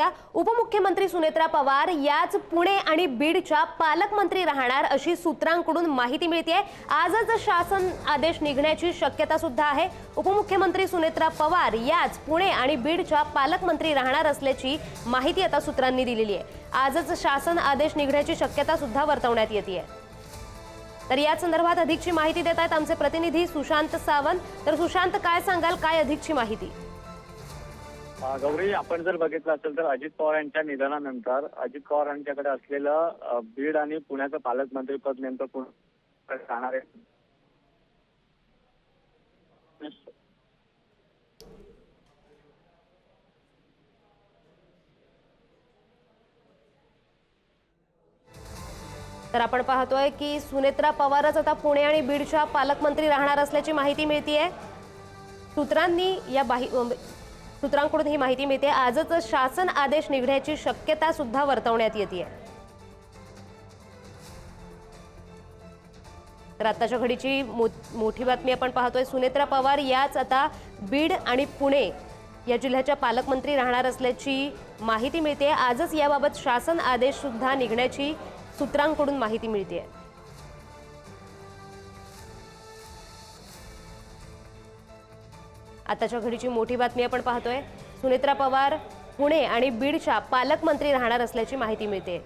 पाहूया, उपमुख्यमंत्री सुनेत्रा पवार याच पुणे आणि बीडच्या पालकमंत्री राहणार अशी सूत्रांकडून माहिती मिळते। आजच शासन आदेश निघण्याची शक्यता सुद्धा आहे। उपमुख्यमंत्री सुनेत्रा पवार याच पुणे आणि बीडच्या पालकमंत्री राहणार असल्याची माहिती आता सूत्रांनी दिलेली आहे। आजच शासन आदेश निघण्याची शक्यता सुद्धा वर्तवण्यात येते। तर या संदर्भात अधिकची माहिती देत आहेत आमचे प्रतिनिधी सुशांत सावंत। तर सुशांत, काय सांगाल, काय अधिकची माहिती? गौरी, आपण जर बघितलं असेल तर अजित पवार यांच्या निधनानंतर अजित पवार यांच्याकडे असलेलं बीड आणि पुण्याचं पालकमंत्रीपद नेमकं कोण राहणार आहे? तर आपण पाहतोय की सुनेत्रा पवारच आता पुणे आणि बीडच्या पालकमंत्री राहणार असल्याची माहिती मिळतेय। सूत्रांकडून ही माहिती मिळते। आजच शासन आदेश निघण्याची शक्यता सुद्धा वर्तवण्यात येते। तर आताच्या घडीची मोठी बातमी आपण पाहतोय, सुनेत्रा पवार याच आता बीड आणि पुणे या जिल्ह्याच्या पालकमंत्री राहणार असल्याची माहिती मिळते। आजच याबाबत शासन आदेश सुद्धा निघण्याची सूत्रांकडून माहिती मिळते। आताच्या घडीची मोठी बातमी आपण पाहतोय, सुनेत्रा पवार पुणे आणि बीडच्या पालकमंत्री राहणार असल्याची माहिती मिळते।